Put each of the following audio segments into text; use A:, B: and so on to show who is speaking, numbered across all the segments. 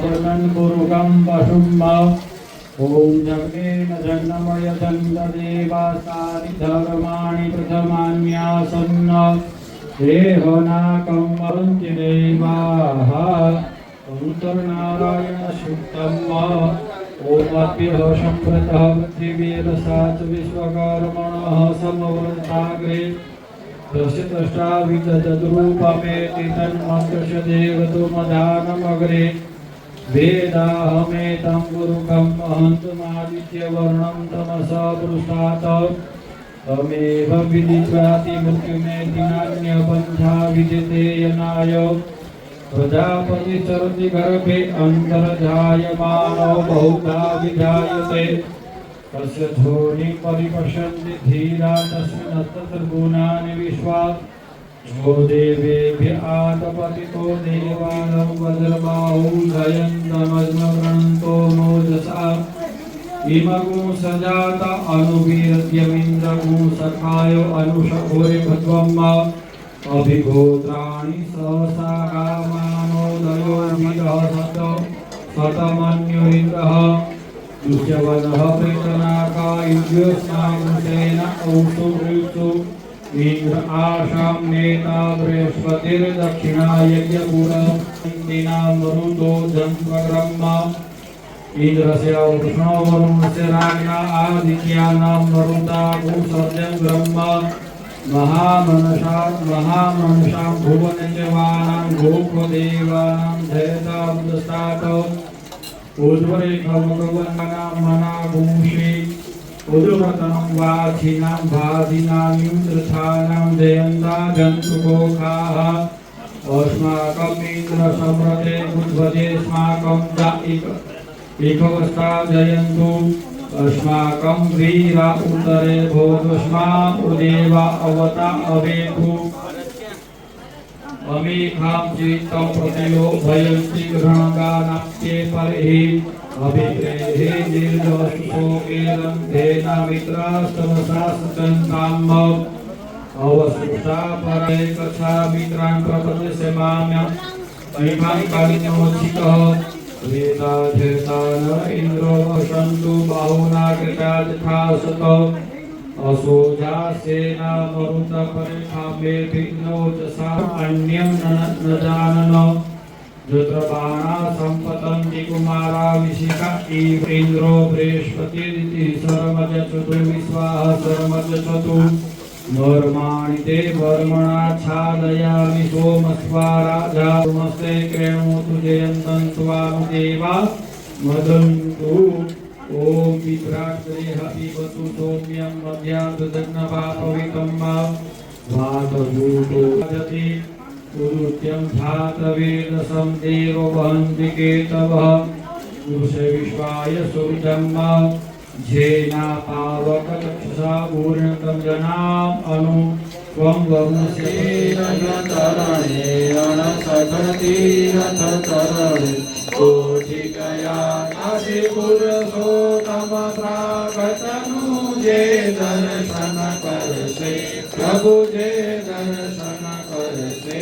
A: जनन गुरुकं पशुम्ब ओम जगदेन जन्मय चन्द्रदेवासानि धर्माणि प्रथमान्यासन्न देहनाकं वरन्ति देवाः अंतर्नारायण सुक्तम् ओमाप्यः सम्प्रतः पृथिवीरसाच विश्वकर्मणः समवर्ताग्रे तस्य तष्टा विदधद्रूपमेति तन्मन्त्रस्य देवतुमधानमग्रे वेदाहमेतं गुरुकं महन्तमादित्यवर्णं तमसा पृष्ठात् तमेव विदित्वाति मृत्युमेति नान्यपन्था विदिते यनाय प्रजापति चरति गर्भे अन्तर्जायमानो बहुधा विजायते तस्य ध्वनि परिपश्यन्ति धीरा तस्मिन् गुणानि विश्वा जो देवेभ्य आतपतितो देवानं वज्रबाहु जयन्तमज्मगृणन्तो नोजसा इमगुं सजात अनुवीर्यमिन्द्रगुं सखायो अनुशघोरे भद्वम् अभिगोत्राणि सहसा कामानोदयो विदः शतमन्युरिन्द्रः दुष्यवनः प्रेतनाका इन्द्रस्नागुसेन औषुऋषु इंद्र आशां नेता बृहस्पतिर्दक्षिणायज्ञपुरं मरुतो जन्मब्रह्मा इंद्रस्य कृष्णो वरुणस्य राज्ञा आदित्यानां मरुता भूसर्जं ब्रह्मा महामनुषां भुवनजवानां गोपदेवानां जयतामुदस्तात् उद्वरेखभगवन्नां मनागुंषि उद्वृतं वाचिनां भादिनां युन्द्रथानां जयन्ता जन्तुकोखाः अस्माकमिन्द्रसम्रते उद्वजेस्माकं एकवस्था जयन्तु अस्माकं वीरा उदरे भोगस्मान् उदेवा अवता अवेतु अमेखां चित्तं प्रतियो भयन्ति गृहगानाप्ये परहि अभिप्रेहे निर्दोषोकेरं धेना मित्रास्तमसास्तन्ताम् अवसुषा परे कथा मित्रान् प्रपद्यसे माम्यं महिमां कालिनोचितः वेदाध्येता न इन्द्रो वसन्तु बाहुना कृता यथा सत असोजासेना मरुतपरिखामेति नोजसा अन्यं न जानन जुत्रबाणा सम्पतन्ति कुमारा विशिखा इन्द्रो बृहस्पतिरिति शरमज चतुर्विश्वाः शरमज चतु वर्माणि ते वर्मणाच्छादयामि सोमस्वा राजा नमस्ते क्रेणोतु जयन्तं त्वानुदेवा वदन्तु ओम विभ्राट्रेह पिबतु सौम्यं मध्यान्तदग्नपापवितं वातभूतो जति उरुत्यं धातवेदसं देव वहन्ति केतवः पुरुषे विश्वाय सुरजं झेना पावकचक्षुषा पूर्णतं जनाम् अनु त्वं वरुणसेनतरणेन सखतीरथतरणे कोटिकया नासि पुरुषोत्तमप्रागतनु जे दर्शन करसे प्रभु जे दर्शन करसे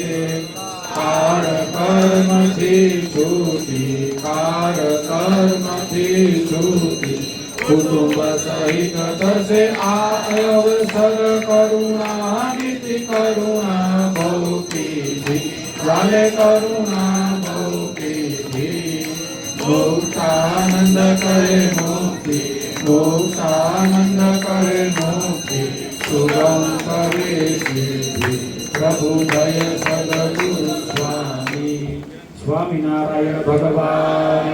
A: कार कर्मथी छूटी कार कर्मथी छूटी कुटुंब सहित तसे अवसर करुणा नीति करुणा भौती जाले करुणा भौती मोक्षानंद करे मुक्ति मोक्षानंद करे मुक्ति सुगम करे सिद्धि प्रभु जय सद्गुरु स्वामी स्वामी नारायण भगवान